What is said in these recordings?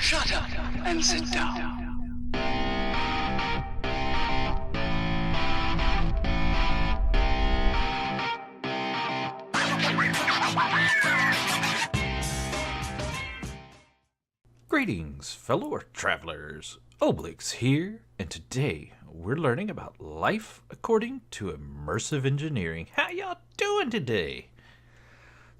Shut up and sit down. Greetings, fellow travelers. Oblyx here, and today we're learning about life according to immersive engineering. How y'all doing today?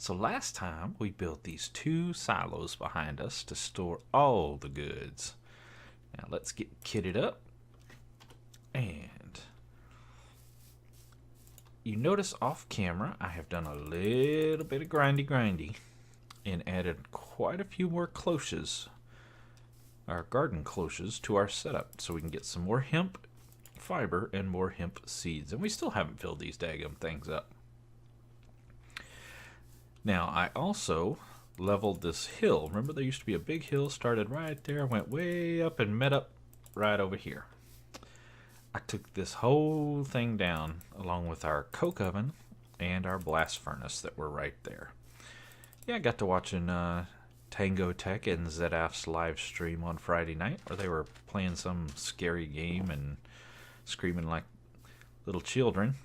So last time we built these two silos behind us to store all the goods. Now let's get kitted up. And you notice off camera I have done a little bit of grindy and added quite a few more cloches, our garden cloches, to our setup so we can get some more hemp fiber and more hemp seeds. And we still haven't filled these daggum things up. Now I also leveled this hill. Remember there used to be a big hill, started right there, went way up and met up right over here. I took this whole thing down along with our coke oven and our blast furnace that were right there. Yeah, I got to watching Tango Tech and ZF's live stream on Friday night, where they were playing some scary game and screaming like little children.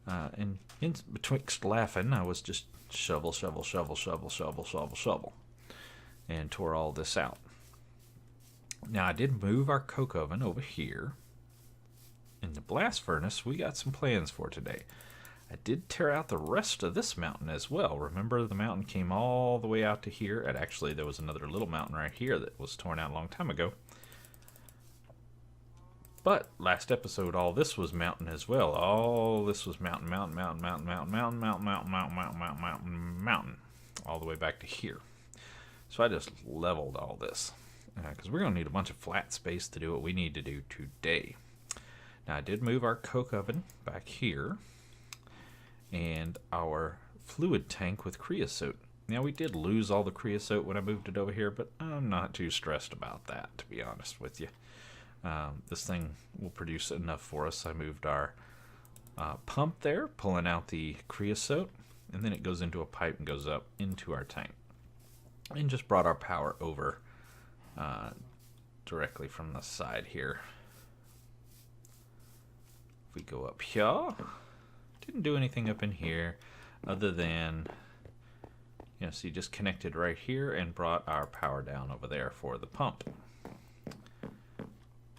And in betwixt laughing, I was just shovel, and tore all this out. Now I did move our coke oven over here. In the blast furnace, we got some plans for today. I did tear out the rest of this mountain as well. Remember, the mountain came all the way out to here, and actually there was another little mountain right here that was torn out a long time ago. But last episode, all this was mountain as well. All this was mountain, all the way back to here. So I just leveled all this because we're going to need a bunch of flat space to do what we need to do today. Now I did move our coke oven back here and our fluid tank with creosote. Now we did lose all the creosote when I moved it over here, but I'm not too stressed about that, to be honest with you. This thing will produce enough for us. I moved our pump there, pulling out the creosote, and then it goes into a pipe and goes up into our tank. And just brought our power over directly from the side here. If we go up here, didn't do anything up in here other than, you know, see, just connected right here and brought our power down over there for the pump.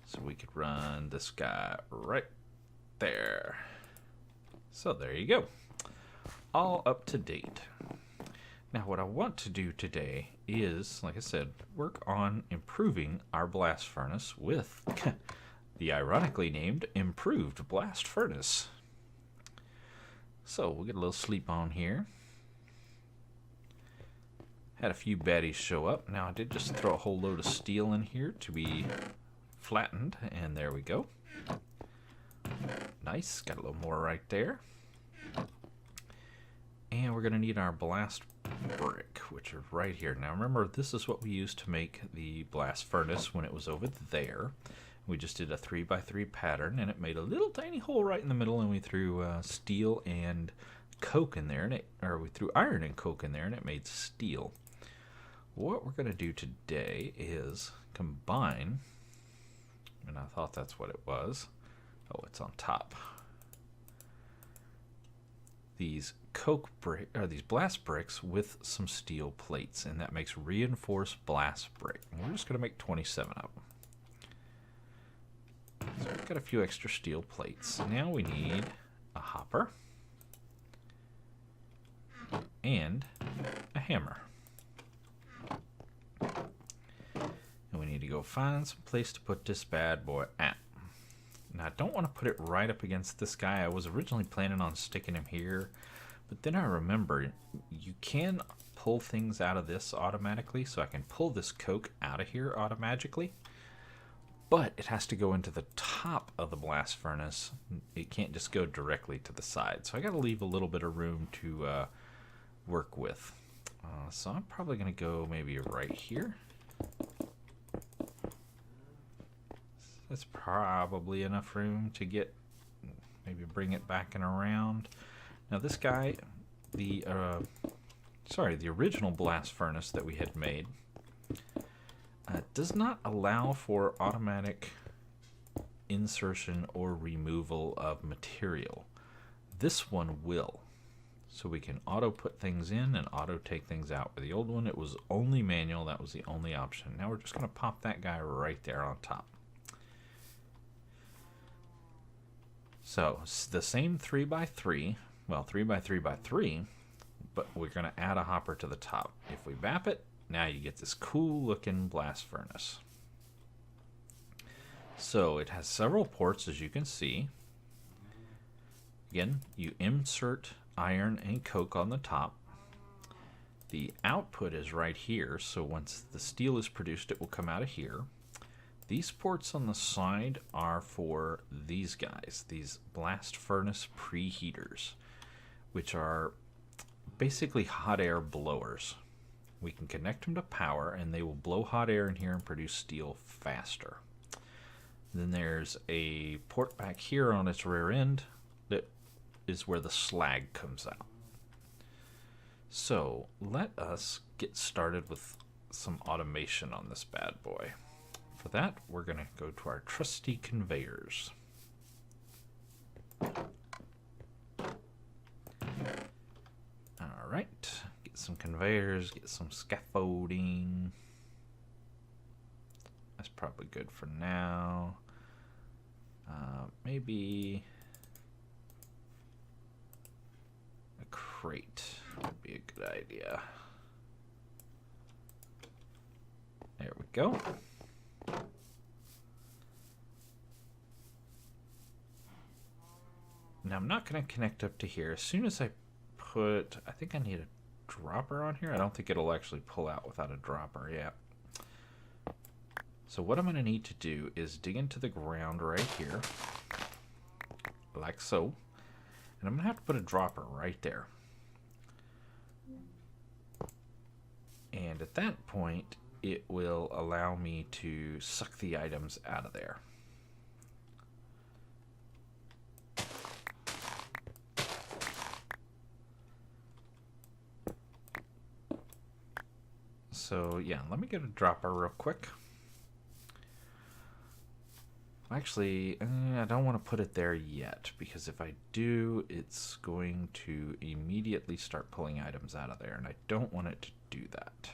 So we could run this guy right there. So there you go. All up to date. Now what I want to do today is, like I said, work on improving our blast furnace with the ironically named Improved Blast Furnace. So we'll get a little sleep on here. Had a few baddies show up. Now I did just throw a whole load of steel in here to be flattened, and there we go. Nice, got a little more right there. And we're gonna need our blast brick, which are right here. Now remember, this is what we used to make the blast furnace when it was over there. We just did a 3x3 pattern, and it made a little tiny hole right in the middle, and we threw steel and coke in there, and we threw iron and coke in there, and it made steel. What we're gonna do today is combine, and I thought that's what it was. Oh, it's on top. These these blast bricks with some steel plates, and that makes reinforced blast brick. And we're just going to make 27 of them. So we've got a few extra steel plates. Now we need a hopper and a hammer. And we need to go find some place to put this bad boy at. Now I don't want to put it right up against this guy. I was originally planning on sticking him here, but then I remember you can pull things out of this automatically, so I can pull this coke out of here automatically, but it has to go into the top of the blast furnace. It can't just go directly to the side, so I got to leave a little bit of room to work with. So I'm probably going to go maybe right here. That's probably enough room to get, maybe bring it back and around. Now this guy, the original blast furnace that we had made, Does not allow for automatic insertion or removal of material. This one will. So we can auto put things in and auto take things out. With the old one, it was only manual. That was the only option. Now we're just going to pop that guy right there on top. So it's the same 3x3, well, 3x3x3, but we're going to add a hopper to the top. If we map it, now you get this cool looking blast furnace. So it has several ports, as you can see. Again, you insert iron and coke on the top. The output is right here, so once the steel is produced, it will come out of here. These ports on the side are for these guys, these blast furnace preheaters, which are basically hot air blowers. We can connect them to power, and they will blow hot air in here and produce steel faster. Then there's a port back here on its rear end that is where the slag comes out. So let us get started with some automation on this bad boy. For that, we're going to go to our trusty conveyors. Alright, get some conveyors, get some scaffolding. That's probably good for now. Maybe a crate would be a good idea. There we go. Now I'm not going to connect up to here. As soon as I put, I think I need a dropper on here. I don't think it'll actually pull out without a dropper yet. So what I'm going to need to do is dig into the ground right here, like so. And I'm going to have to put a dropper right there. And at that point, it will allow me to suck the items out of there. So yeah, let me get a dropper real quick. Actually, I don't want to put it there yet, because if I do, it's going to immediately start pulling items out of there, and I don't want it to do that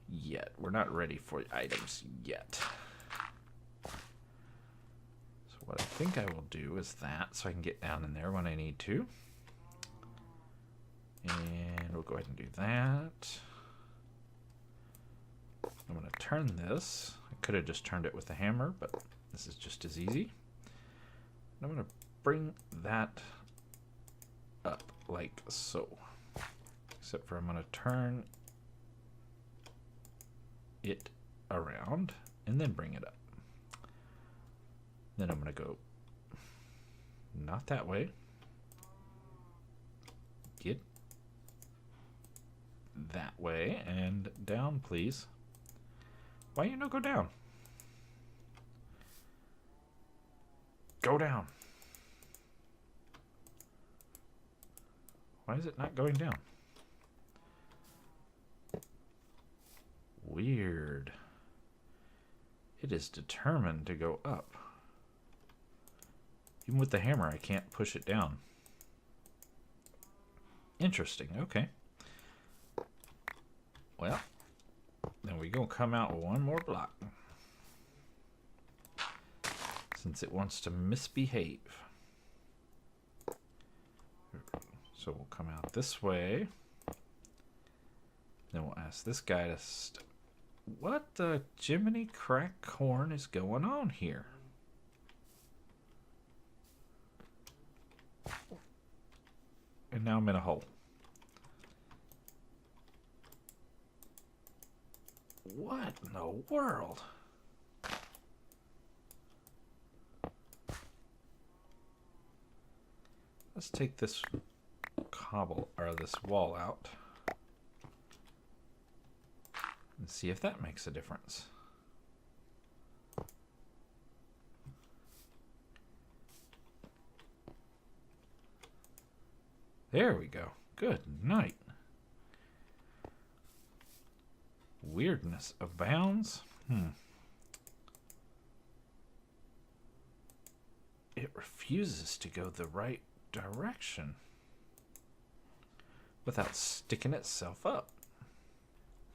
yet. We're not ready for items yet. So what I think I will do is that, so I can get down in there when I need to. And we'll go ahead and do that. I'm going to turn this. I could have just turned it with a hammer, but this is just as easy. I'm going to bring that up like so. Except for I'm going to turn it around and then bring it up. Then I'm going to go not that way. Get that way and down, please. Why you no go down? Go down. Why is it not going down? Weird. It is determined to go up. Even with the hammer, I can't push it down. Interesting. Okay. Well, then we gonna come out with one more block, since it wants to misbehave. So we'll come out this way. Then we'll ask this guy to what the Jiminy crack corn is going on here? And now I'm in a hole. What in the world? Let's take this cobble or this wall out and see if that makes a difference. There we go. Good night. weirdness abounds. It refuses to go the right direction without sticking itself up.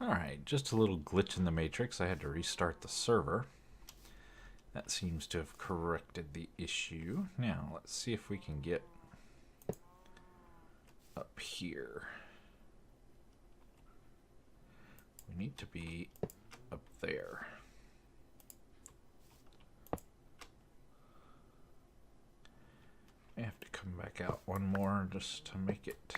Alright, just a little glitch in the matrix. I had to restart the server. That seems to have corrected the issue. Now, let's see if we can get up here. We need to be up there. I have to come back out one more just to make it.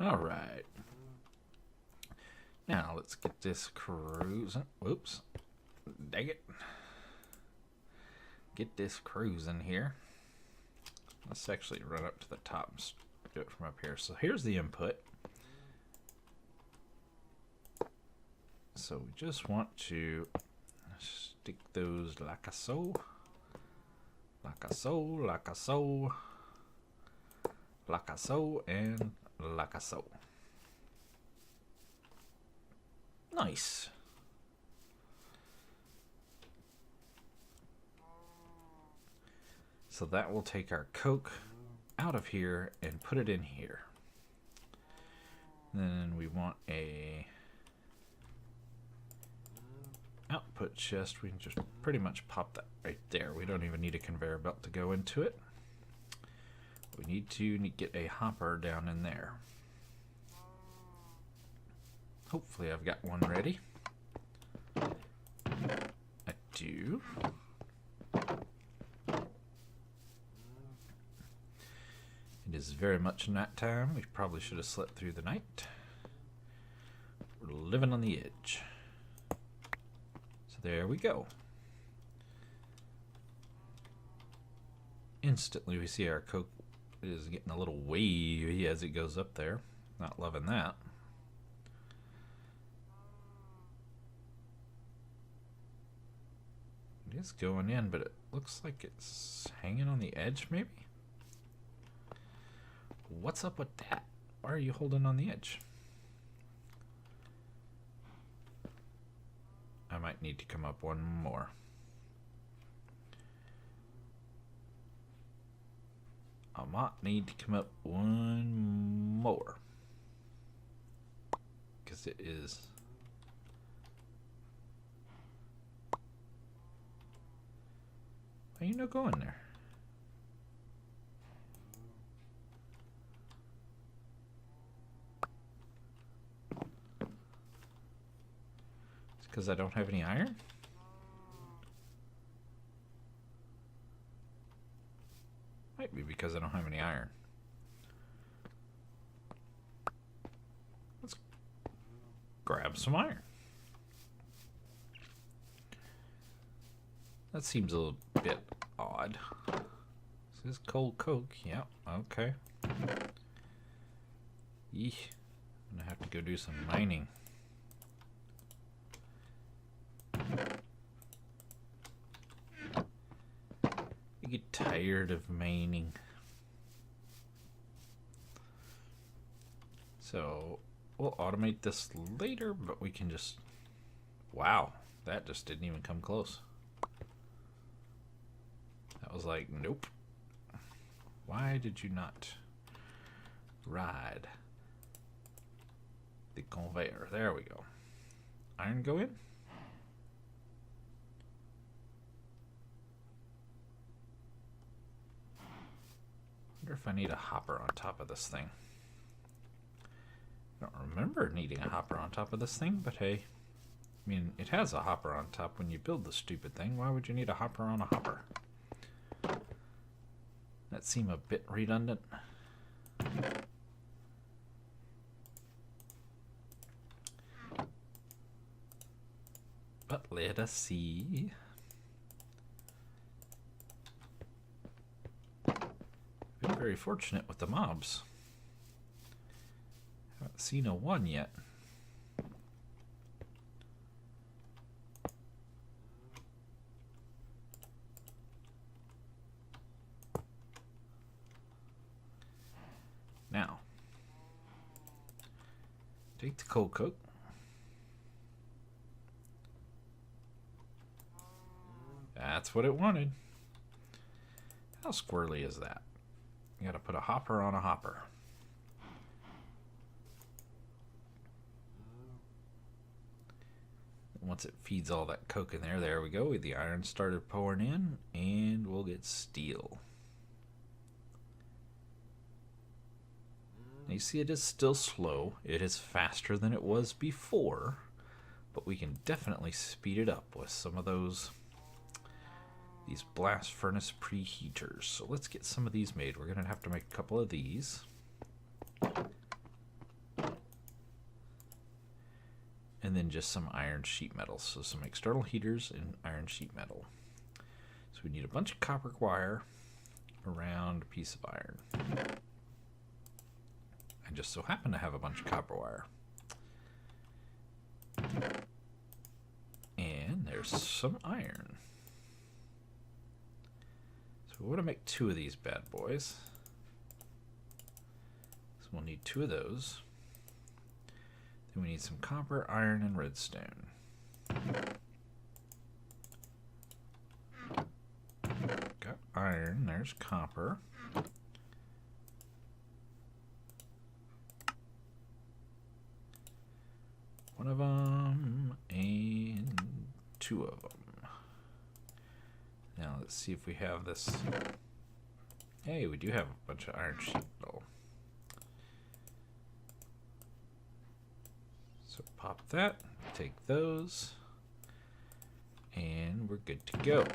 All right. Now let's get this cruising. Whoops. Dang it. Get this cruising here. Let's actually run up to the top and do it from up here. So here's the input. So we just want to stick those like a so. Like a so, like a so. Like a so, and like a so. Nice. So that will take our coke out of here and put it in here. Then we want a output chest. We can just pretty much pop that right there. We don't even need a conveyor belt to go into it. We need to get a hopper down in there. Hopefully I've got one ready. I do. It is very much nighttime. We probably should have slept through the night. We're living on the edge. So there we go. Instantly we see our coke is getting a little wavy as it goes up there. Not loving that. It is going in, but it looks like it's hanging on the edge, maybe? What's up with that? Why are you holding on the edge? I might need to come up one more. I might need to come up one more. Because it is... Why are you not going there? It's because I don't have any iron? Might be because I don't have any iron. Let's grab some iron. That seems a little bit odd. This is cold coke. Yep, okay. Eesh. I'm gonna have to go do some mining. I get tired of mining. So we'll automate this later, but we can just... Wow, that just didn't even come close. That was like, nope. Why did you not ride the conveyor? There we go. iron go in? Wonder if I need a hopper on top of this thing. I don't remember needing a hopper on top of this thing, but hey, I mean, it has a hopper on top when you build the stupid thing. Why would you need a hopper on a hopper? That seemed a bit redundant. But let us see. Been very fortunate with the mobs. Haven't seen a one yet. Now, take the coal coke. That's what it wanted. How squirrely is that? You gotta put a hopper on a hopper. Once it feeds all that coke in there, there we go. The iron started pouring in, and we'll get steel. Now you see it is still slow. It is faster than it was before, but we can definitely speed it up with some of these blast furnace preheaters. So let's get some of these made. We're going to have to make a couple of these. And then just some iron sheet metal. So some external heaters and iron sheet metal. So we need a bunch of copper wire around a piece of iron. I just so happen to have a bunch of copper wire. And there's some iron. So we want to make 2 of these bad boys. So we'll need 2 of those. Then we need some copper, iron, and redstone. Got iron, there's copper. One of them and 2 of them. Now let's see if we have this. Hey, we do have a bunch of iron sheet metal. So pop that, take those, and we're good to go.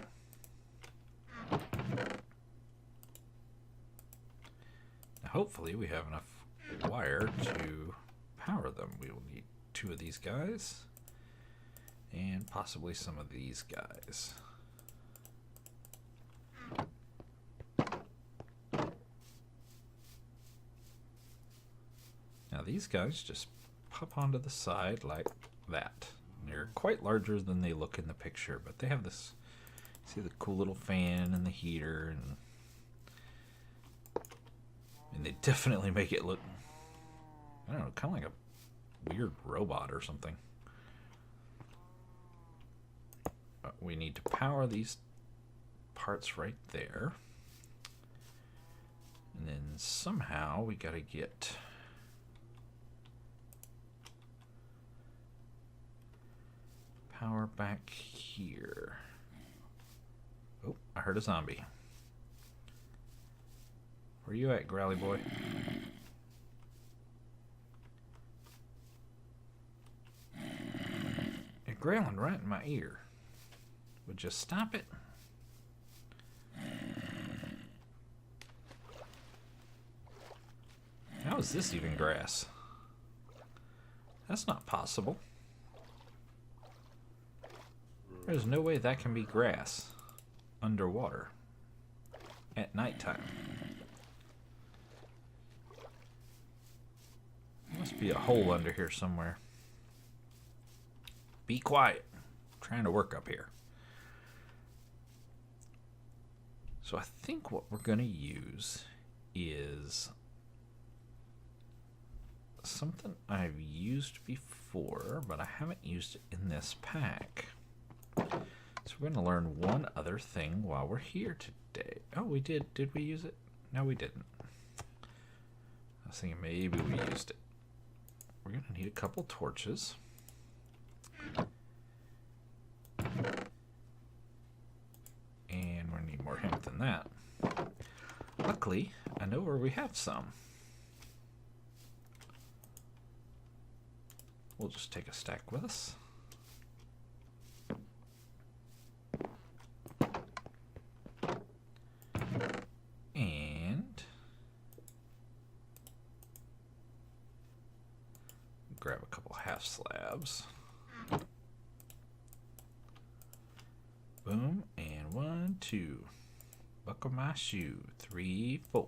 Now hopefully we have enough wire to power them. We will need 2 of these guys and possibly some of these guys. Now these guys just pop onto the side like that. They're quite larger than they look in the picture, but they have this, see the cool little fan and the heater, and they definitely make it look, I don't know, kind of like a weird robot or something. But we need to power these parts right there. And then somehow we got to get power back here. Oh, I heard a zombie. Where you at, Growly boy? You're growling right in my ear. Would you stop it? How is this even grass? That's not possible. There's no way that can be grass underwater at nighttime. Must be a hole under here somewhere. Be quiet. I'm trying to work up here. So I think what we're going to use is something I've used before, but I haven't used it in this pack. So we're going to learn one other thing while we're here today. Oh, we did. Did we use it? No, we didn't. I was thinking maybe we used it. We're going to need a couple torches. And done that. Luckily, I know where we have some. We'll just take a stack with us. And grab a couple half slabs. Boom, and 1, 2. Buckle my shoe. 3, 4.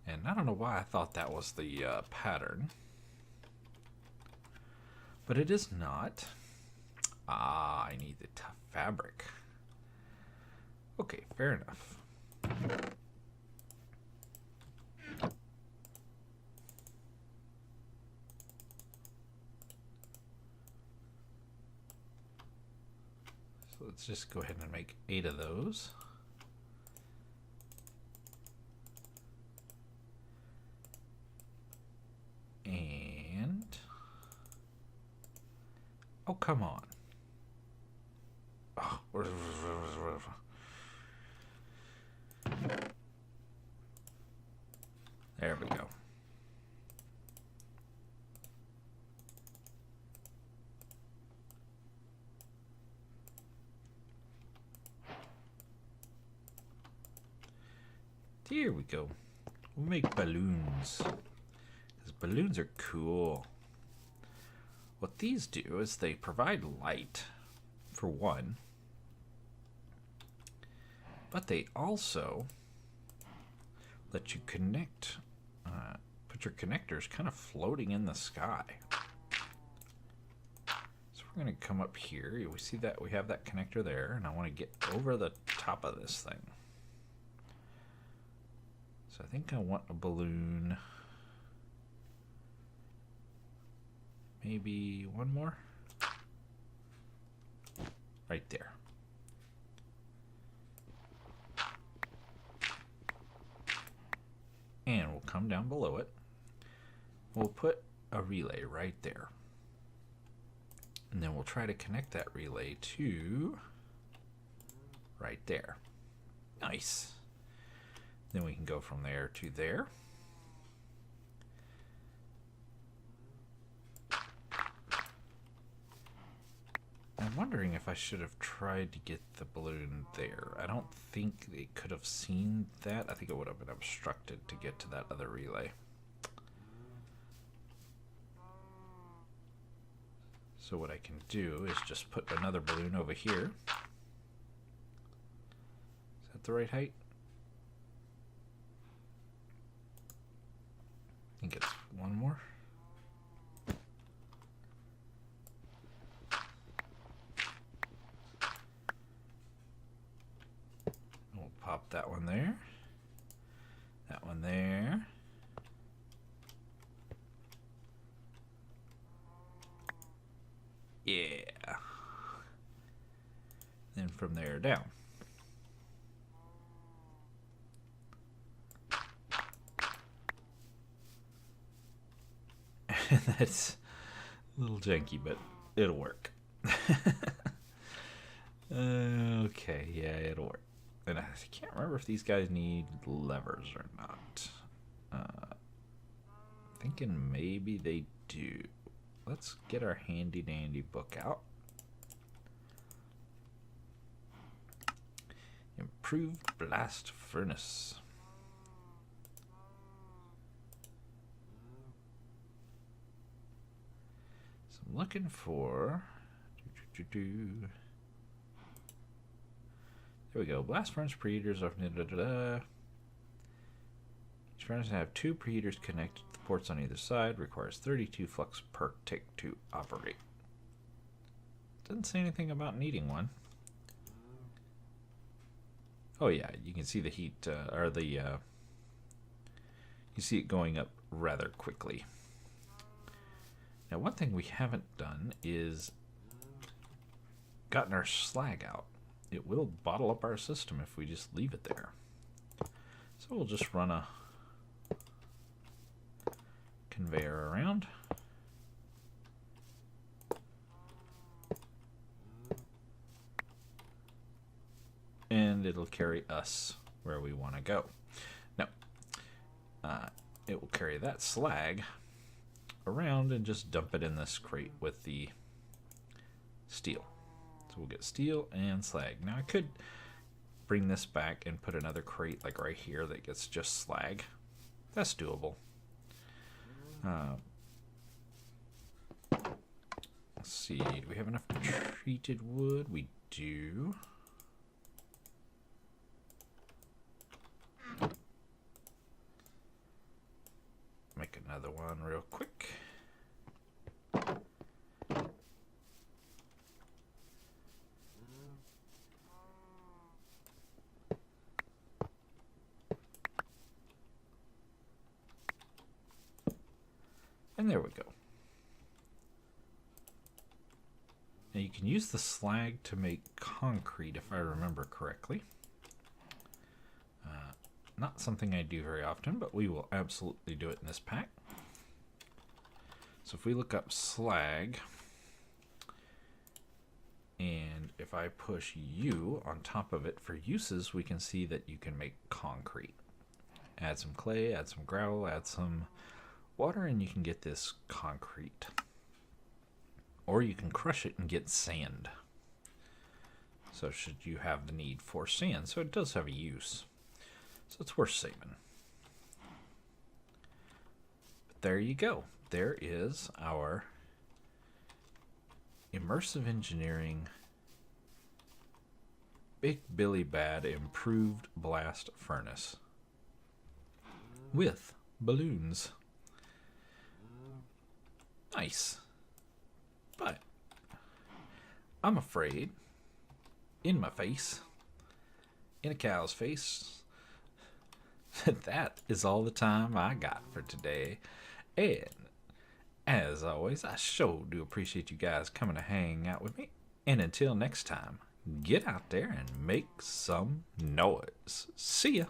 And I don't know why I thought that was the pattern, but it is not. Ah, I need the tough fabric. Okay, fair enough. So let's just go ahead and make 8 of those. And oh, come on. Oh, there we go. Here we go. We'll make balloons. Balloons are cool. What these do is they provide light, for one, but they also let you connect, put your connectors kind of floating in the sky. So we're going to come up here. We see that we have that connector there, and I want to get over the top of this thing. So I think I want a balloon. Maybe one more. Right there. And we'll come down below it. We'll put a relay right there. And then we'll try to connect that relay to right there. Nice. Then we can go from there to there. I'm wondering if I should have tried to get the balloon there. I don't think they could have seen that. I think it would have been obstructed to get to that other relay. So what I can do is just put another balloon over here. Is that the right height? I think it's one more. Pop that one there, that one there, yeah, then from there down. That's a little janky, but it'll work. Okay, yeah, it'll work. And I can't remember if these guys need levers or not. Thinking maybe they do. Let's get our handy dandy book out. Improved blast furnace. So I'm looking for. There we go. Blast furnace preheaters of each furnace have 2 preheaters connected to the ports on either side. Requires 32 flux per tick to operate. Doesn't say anything about needing one. Oh yeah, you can see the heat you see it going up rather quickly. Now one thing we haven't done is gotten our slag out. It will bottle up our system if we just leave it there. So we'll just run a conveyor around. it'll carry us where we want to go. Now, it will carry that slag around and just dump it in this crate with the steel. So we'll get steel and slag. Now I could bring this back and put another crate like right here that gets just slag. That's doable. Let's see, do we have enough treated wood? We do. Make another one real quick. And there we go. Now you can use the slag to make concrete if I remember correctly. Not something I do very often, but we will absolutely do it in this pack. So if we look up slag, and if I push U on top of it for uses, we can see that you can make concrete. Add some clay, add some gravel, add some water, and you can get this concrete. Or you can crush it and get sand. So should you have the need for sand, so it does have a use. So it's worth saving. But there you go. There is our Immersive Engineering Big Billy Bad Improved Blast Furnace with balloons. Nice. But I'm afraid, in my face, in a cow's face, that is all the time I got for today. And as always, I sure do appreciate you guys coming to hang out with me. And until next time, get out there and make some noise. See ya.